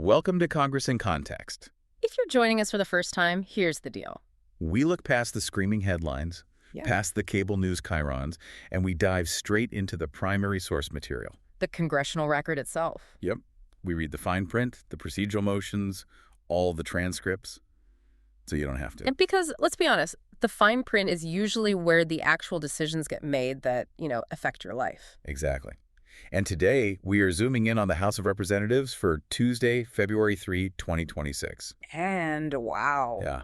Welcome to Congress in Context. If you're joining us for the first time, here's the deal. We look past the screaming headlines, Yeah. past the cable news chyrons, and we dive straight into the primary source material. The congressional record itself. Yep. We read the fine print, the procedural motions, all the transcripts, so you don't have to. And because, let's be honest, the fine print is usually where the actual decisions get made that, affect your life. Exactly. And today, we are zooming in on the House of Representatives for Tuesday, February 3, 2026. And wow. Yeah.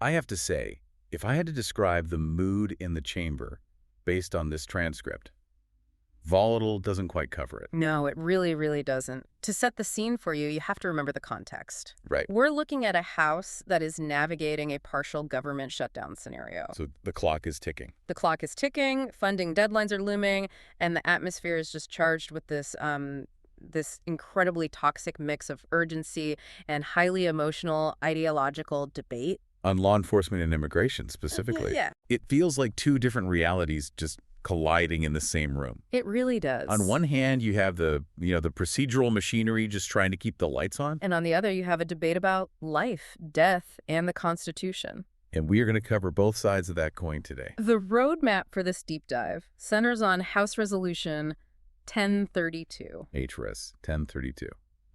I have to say, if I had to describe the mood in the chamber based on this transcript, volatile doesn't quite cover it. No, it really, really doesn't. To set the scene for you, you have to remember the context. Right. We're looking at a House that is navigating a partial government shutdown scenario. So the clock is ticking. The clock is ticking, funding deadlines are looming, and the atmosphere is just charged with this incredibly toxic mix of urgency and highly emotional ideological debate. On law enforcement and immigration, specifically. Yeah. It feels like two different realities just colliding in the same room. It really does. On one hand, you have the procedural machinery just trying to keep the lights on. And on the other, you have a debate about life, death, and the Constitution. And we are going to cover both sides of that coin today. The roadmap for this deep dive centers on House Resolution 1032. HRES 1032.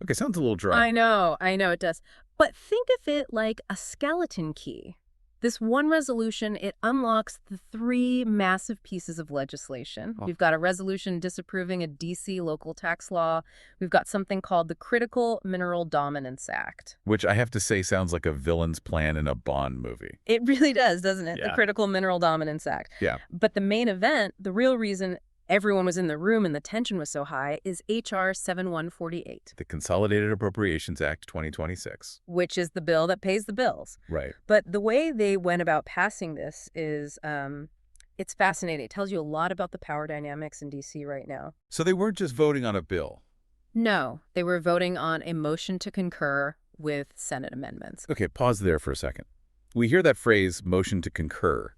Okay, sounds a little dry. I know it does. But think of it like a skeleton key. This one resolution, it unlocks the three massive pieces of legislation. Oh. We've got a resolution disapproving a D.C. local tax law. We've got something called the Critical Mineral Dominance Act. Which I have to say sounds like a villain's plan in a Bond movie. It really does, doesn't it? Yeah. The Critical Mineral Dominance Act. Yeah. But the main event, the real reason everyone was in the room and the tension was so high, is H.R. 7148. The Consolidated Appropriations Act 2026. Which is the bill that pays the bills. Right. But the way they went about passing this is, it's fascinating. It tells you a lot about the power dynamics in D.C. right now. So they weren't just voting on a bill. No, they were voting on a motion to concur with Senate amendments. Okay, pause there for a second. We hear that phrase, motion to concur,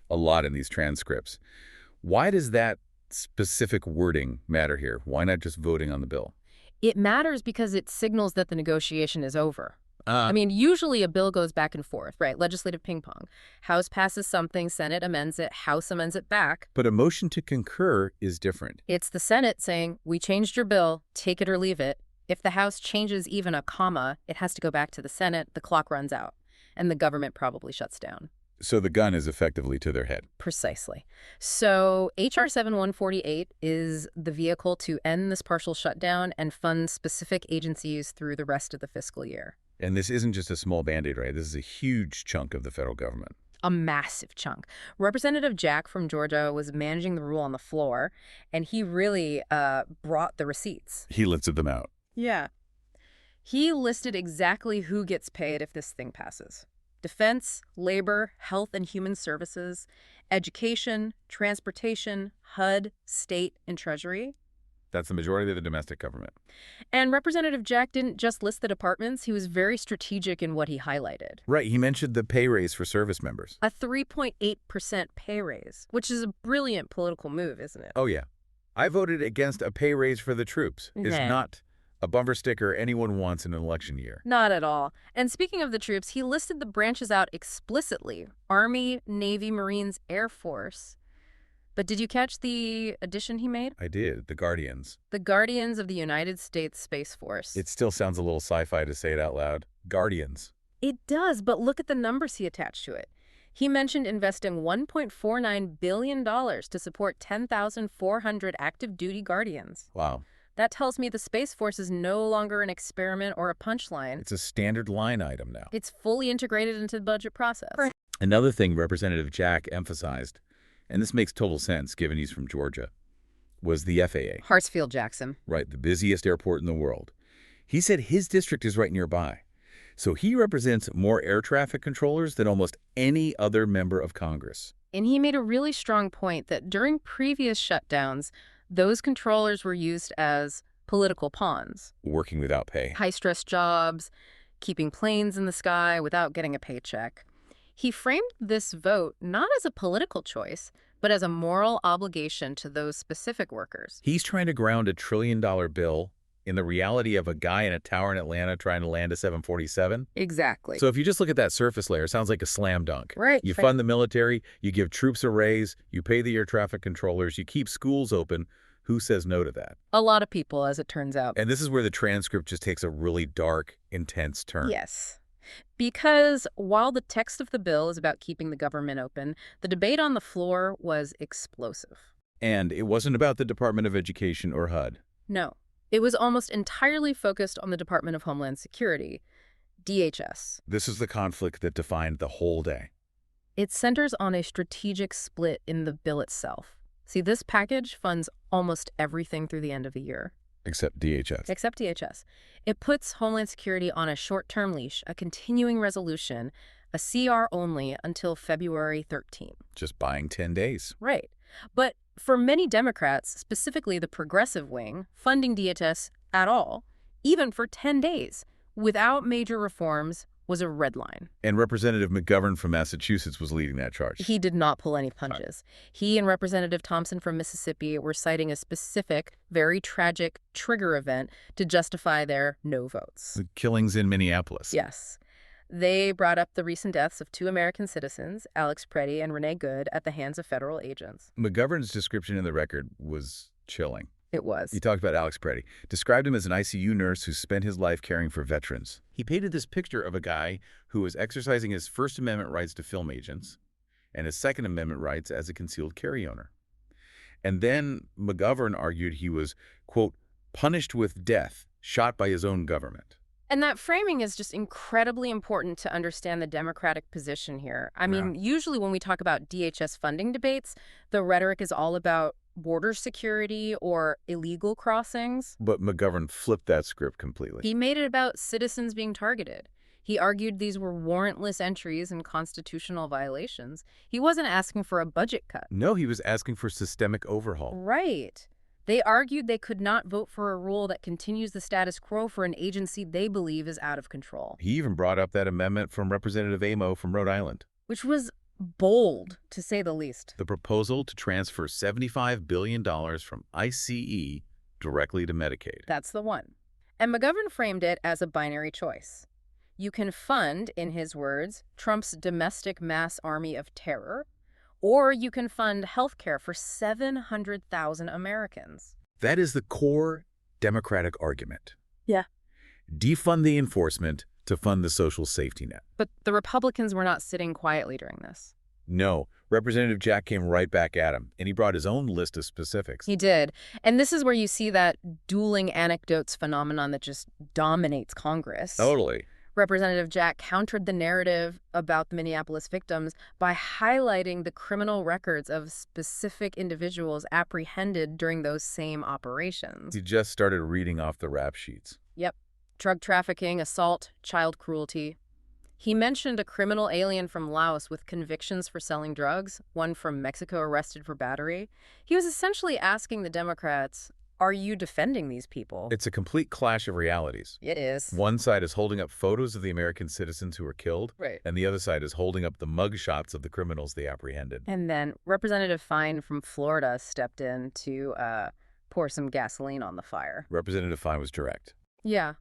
a lot in these transcripts. Why does that specific wording matter here? Why not just voting on the bill? It matters because it signals that the negotiation is over. I mean, usually a bill goes back and forth, right? Legislative ping pong. House passes something, Senate amends it, House amends it back. But a motion to concur is different. It's the Senate saying, we changed your bill, take it or leave it. If the House changes even a comma, it has to go back to the Senate, the clock runs out, and the government probably shuts down. So the gun is effectively to their head. Precisely. So H.R. 7148 is the vehicle to end this partial shutdown and fund specific agencies through the rest of the fiscal year. And this isn't just a small Band-Aid, right? This is a huge chunk of the federal government. A massive chunk. Representative Jack from Georgia was managing the rule on the floor, and he really brought the receipts. He listed them out. Yeah. He listed exactly who gets paid if this thing passes. Defense, labor, health and human services, education, transportation, HUD, state, and treasury. That's the majority of the domestic government. And Representative Jack didn't just list the departments. He was very strategic in what he highlighted. Right. He mentioned the pay raise for service members. A 3.8% pay raise, which is a brilliant political move, isn't it? Oh, yeah. I voted against a pay raise for the troops. It's Nah. not a bumper sticker anyone wants in an election year. Not at all. And speaking of the troops, he listed the branches out explicitly. Army, Navy, Marines, Air Force. But did you catch the addition he made? I did. The Guardians. The Guardians of the United States Space Force. It still sounds a little sci-fi to say it out loud. Guardians. It does, but look at the numbers he attached to it. He mentioned investing $1.49 billion to support 10,400 active duty Guardians. Wow. That tells me the Space Force is no longer an experiment or a punchline. It's a standard line item now. It's fully integrated into the budget process. Another thing Representative Jack emphasized, and this makes total sense given he's from Georgia, was the FAA. Hartsfield-Jackson. Right, the busiest airport in the world. He said his district is right nearby. So he represents more air traffic controllers than almost any other member of Congress. And he made a really strong point that during previous shutdowns, those controllers were used as political pawns. Working without pay. High-stress jobs, keeping planes in the sky without getting a paycheck. He framed this vote not as a political choice, but as a moral obligation to those specific workers. He's trying to ground a $1 trillion bill in the reality of a guy in a tower in Atlanta trying to land a 747? Exactly. So if you just look at that surface layer, it sounds like a slam dunk. Right. You fund the military, you give troops a raise, you pay the air traffic controllers, you keep schools open. Who says no to that? A lot of people, as it turns out. And this is where the transcript just takes a really dark, intense turn. Yes. Because while the text of the bill is about keeping the government open, the debate on the floor was explosive. And it wasn't about the Department of Education or HUD. No. It was almost entirely focused on the Department of Homeland Security, DHS. This is the conflict that defined the whole day. It centers on a strategic split in the bill itself. See, this package funds almost everything through the end of the year. Except DHS. Except DHS. It puts Homeland Security on a short-term leash, a continuing resolution, a CR only until February 13th. Just buying 10 days. Right. But for many Democrats, specifically the progressive wing, funding DHS at all, even for 10 days, without major reforms, was a red line. And Representative McGovern from Massachusetts was leading that charge. He did not pull any punches. He and Representative Thompson from Mississippi were citing a specific, very tragic trigger event to justify their no votes. The killings in Minneapolis. Yes. They brought up the recent deaths of 2 American citizens, Alex Preddy and Renee Good, at the hands of federal agents. McGovern's description in the record was chilling. It was. He talked about Alex Preddy, described him as an ICU nurse who spent his life caring for veterans. He painted this picture of a guy who was exercising his First Amendment rights to film agents and his Second Amendment rights as a concealed carry owner. And then McGovern argued he was, quote, punished with death, shot by his own government. And that framing is just incredibly important to understand the Democratic position here. I mean, usually when we talk about DHS funding debates, the rhetoric is all about border security or illegal crossings. But McGovern flipped that script completely. He made it about citizens being targeted. He argued these were warrantless entries and constitutional violations. He wasn't asking for a budget cut. No, he was asking for systemic overhaul. Right. They argued they could not vote for a rule that continues the status quo for an agency they believe is out of control. He even brought up that amendment from Representative Amo from Rhode Island, which was bold, to say the least. The proposal to transfer $75 billion from ICE directly to Medicaid. That's the one. And McGovern framed it as a binary choice. You can fund, in his words, Trump's domestic mass army of terror, or you can fund health care for 700,000 Americans. That is the core Democratic argument. Yeah. Defund the enforcement to fund the social safety net. But the Republicans were not sitting quietly during this. No. Representative Jack came right back at him, and he brought his own list of specifics. He did. And this is where you see that dueling anecdotes phenomenon that just dominates Congress. Totally. Representative Jack countered the narrative about the Minneapolis victims by highlighting the criminal records of specific individuals apprehended during those same operations. He just started reading off the rap sheets. Yep. Drug trafficking, assault, child cruelty. He mentioned a criminal alien from Laos with convictions for selling drugs, one from Mexico arrested for battery. He was essentially asking the Democrats, are you defending these people? It's a complete clash of realities. It is. One side is holding up photos of the American citizens who were killed, right, and the other side is holding up the mug shots of the criminals they apprehended. And then Representative Fine from Florida stepped in to pour some gasoline on the fire. Representative Fine was direct. Yeah.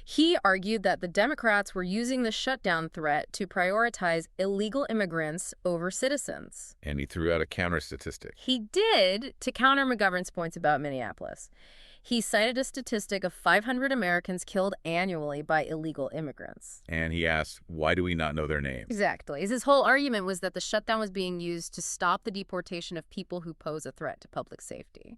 He argued that the Democrats were using the shutdown threat to prioritize illegal immigrants over citizens. And he threw out a counter statistic. He did, to counter McGovern's points about Minneapolis. He cited a statistic of 500 Americans killed annually by illegal immigrants. And he asked, why do we not know their names? Exactly. His whole argument was that the shutdown was being used to stop the deportation of people who pose a threat to public safety.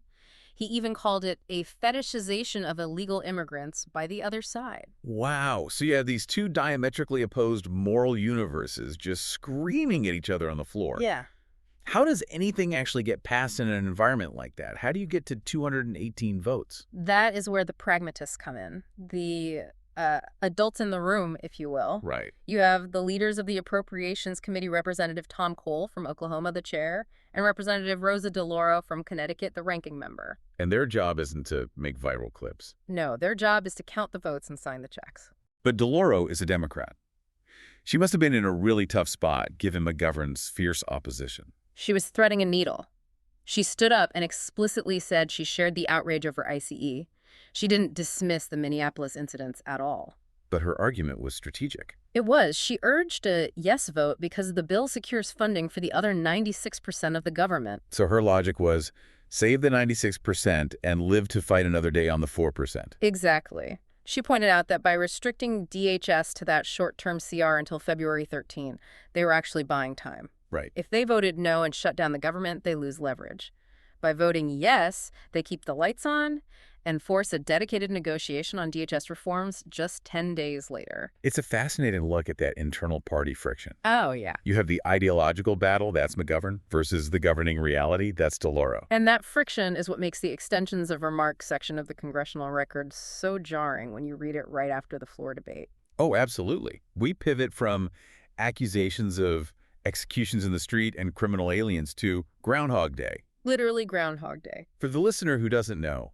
He even called it a fetishization of illegal immigrants by the other side. Wow. So you have these two diametrically opposed moral universes just screaming at each other on the floor. Yeah. How does anything actually get passed in an environment like that? How do you get to 218 votes? That is where the pragmatists come in. The adults in the room, if you will. Right. You have the leaders of the Appropriations Committee, Representative Tom Cole from Oklahoma, the chair, and Representative Rosa DeLauro from Connecticut, the ranking member. And their job isn't to make viral clips. No, their job is to count the votes and sign the checks. But DeLauro is a Democrat. She must have been in a really tough spot, given McGovern's fierce opposition. She was threading a needle. She stood up and explicitly said she shared the outrage over ICE. She didn't dismiss the Minneapolis incidents at all. But her argument was strategic. It was. She urged a yes vote because the bill secures funding for the other 96% of the government. So her logic was, save the 96% and live to fight another day on the 4%. Exactly. She pointed out that by restricting DHS to that short-term CR until February 13, they were actually buying time. Right. If they voted no and shut down the government, they lose leverage. By voting yes, they keep the lights on and force a dedicated negotiation on DHS reforms just 10 days later. It's a fascinating look at that internal party friction. Oh, yeah. You have the ideological battle, that's McGovern, versus the governing reality, that's DeLauro. And that friction is what makes the extensions of remarks section of the congressional record so jarring when you read it right after the floor debate. Oh, absolutely. We pivot from accusations of executions in the street and criminal aliens to Groundhog Day. Literally Groundhog Day. For the listener who doesn't know,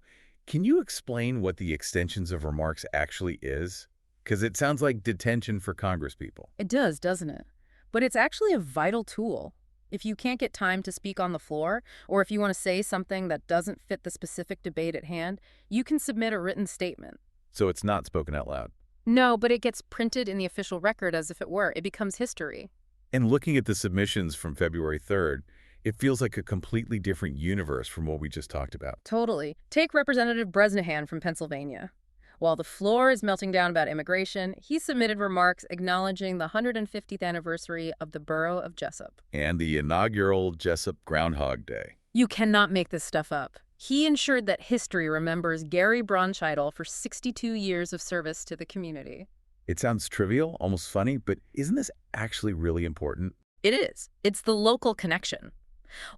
can you explain what the extensions of remarks actually is? Because it sounds like detention for congresspeople. It does, doesn't it? But it's actually a vital tool. If you can't get time to speak on the floor, or if you want to say something that doesn't fit the specific debate at hand, you can submit a written statement. So it's not spoken out loud. No, but it gets printed in the official record as if it were. It becomes history. And looking at the submissions from February 3rd, it feels like a completely different universe from what we just talked about. Totally. Take Representative Bresnahan from Pennsylvania. While the floor is melting down about immigration, he submitted remarks acknowledging the 150th anniversary of the borough of Jessup. And the inaugural Jessup Groundhog Day. You cannot make this stuff up. He ensured that history remembers Gary Bronchidle for 62 years of service to the community. It sounds trivial, almost funny, but isn't this actually really important? It is. It's the local connection.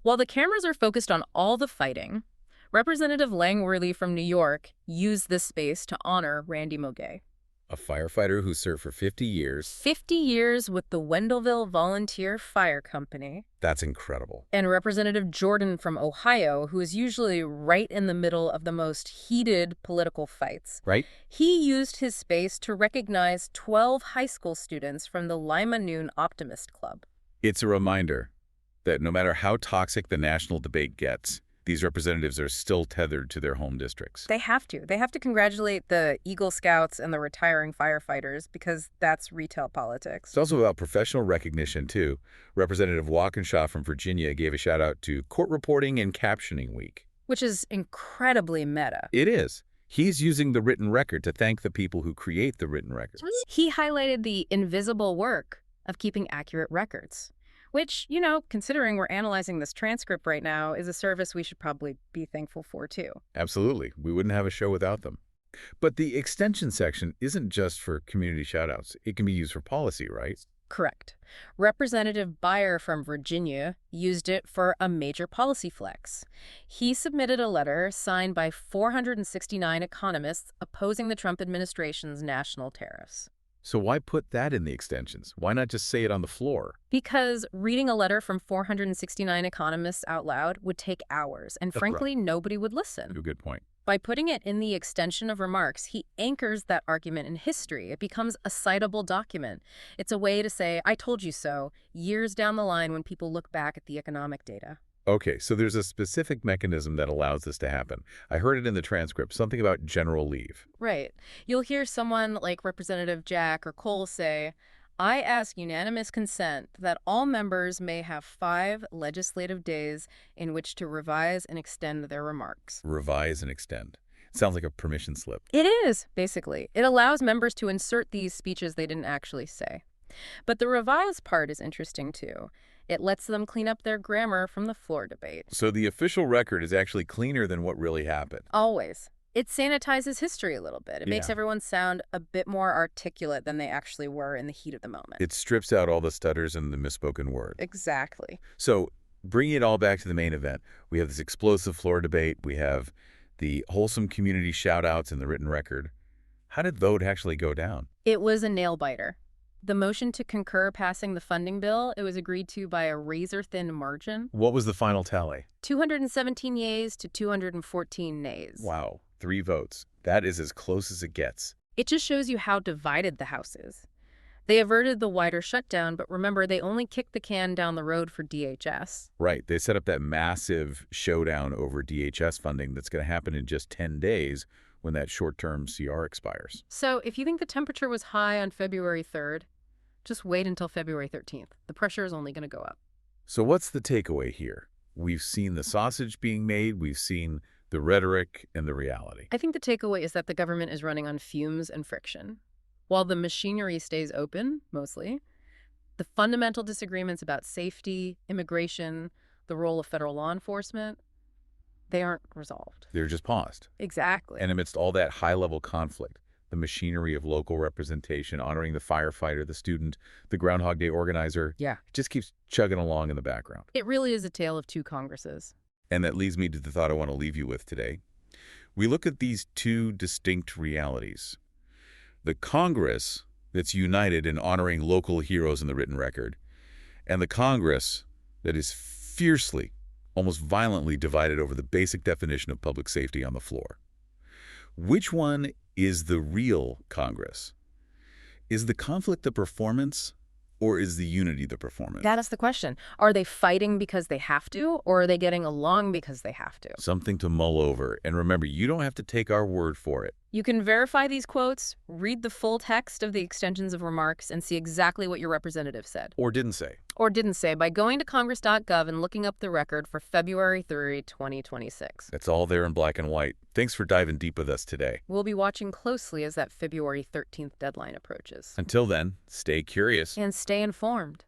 While the cameras are focused on all the fighting, Representative Langworthy from New York used this space to honor Randy Mogay. A firefighter who served for 50 years. 50 years with the Wendellville Volunteer Fire Company. That's incredible. And Representative Jordan from Ohio, who is usually right in the middle of the most heated political fights. Right? He used his space to recognize 12 high school students from the Lima Noon Optimist Club. It's a reminder that no matter how toxic the national debate gets, these representatives are still tethered to their home districts. They have to. They have to congratulate the Eagle Scouts and the retiring firefighters because that's retail politics. It's also about professional recognition, too. Representative Walkinshaw from Virginia gave a shout-out to Court Reporting and Captioning Week. Which is incredibly meta. It is. He's using the written record to thank the people who create the written record. He highlighted the invisible work of keeping accurate records. Which, you know, considering we're analyzing this transcript right now, is a service we should probably be thankful for, too. Absolutely. We wouldn't have a show without them. But the extension section isn't just for community shoutouts. It can be used for policy, right? Correct. Representative Beyer from Virginia used it for a major policy flex. He submitted a letter signed by 469 economists opposing the Trump administration's national tariffs. So why put that in the extensions? Why not just say it on the floor? Because reading a letter from 469 economists out loud would take hours, and frankly, nobody would listen. Good point. By putting it in the extension of remarks, he anchors that argument in history. It becomes a citable document. It's a way to say, I told you so, years down the line when people look back at the economic data. Okay, so there's a specific mechanism that allows this to happen. I heard it in the transcript, something about general leave. Right. You'll hear someone like Representative Jack or Cole say, I ask unanimous consent that all members may have 5 legislative days in which to revise and extend their remarks. Revise and extend. Sounds like a permission slip. It is, basically. It allows members to insert these speeches they didn't actually say. But the revise part is interesting, too. It lets them clean up their grammar from the floor debate. So the official record is actually cleaner than what really happened. Always. It sanitizes history a little bit. It makes Yeah. everyone sound a bit more articulate than they actually were in the heat of the moment. It strips out all the stutters and the misspoken word. Exactly. So bringing it all back to the main event, we have this explosive floor debate. We have the wholesome community shout-outs in the written record. How did vote actually go down? It was a nail-biter. The motion to concur passing the funding bill, it was agreed to by a razor-thin margin. What was the final tally? 217 yeas to 214 nays. Wow, 3 votes. That is as close as it gets. It just shows you how divided the House is. They averted the wider shutdown, but remember, they only kicked the can down the road for DHS. Right. They set up that massive showdown over DHS funding that's going to happen in just 10 days, when that short-term CR expires. So if you think the temperature was high on February 3rd, just wait until February 13th. The pressure is only going to go up. So what's the takeaway here? We've seen the sausage being made, we've seen the rhetoric and the reality. I think the takeaway is that the government is running on fumes and friction. While the machinery stays open, mostly, the fundamental disagreements about safety, immigration, the role of federal law enforcement, they aren't resolved. They're just paused. Exactly. And amidst all that high-level conflict, the machinery of local representation, honoring the firefighter, the student, the Groundhog Day organizer, Yeah. it just keeps chugging along in the background. It really is a tale of two Congresses. And that leads me to the thought I want to leave you with today. We look at these two distinct realities. The Congress that's united in honoring local heroes in the written record, and the Congress that is fiercely, almost violently divided over the basic definition of public safety on the floor. Which one is the real Congress? Is the conflict the performance, or is the unity the performance? That is the question. Are they fighting because they have to, or are they getting along because they have to? Something to mull over. And remember, you don't have to take our word for it. You can verify these quotes, read the full text of the extensions of remarks, and see exactly what your representative said. Or didn't say. Or didn't say by going to congress.gov and looking up the record for February 3, 2026. It's all there in black and white. Thanks for diving deep with us today. We'll be watching closely as that February 13th deadline approaches. Until then, stay curious. And stay informed.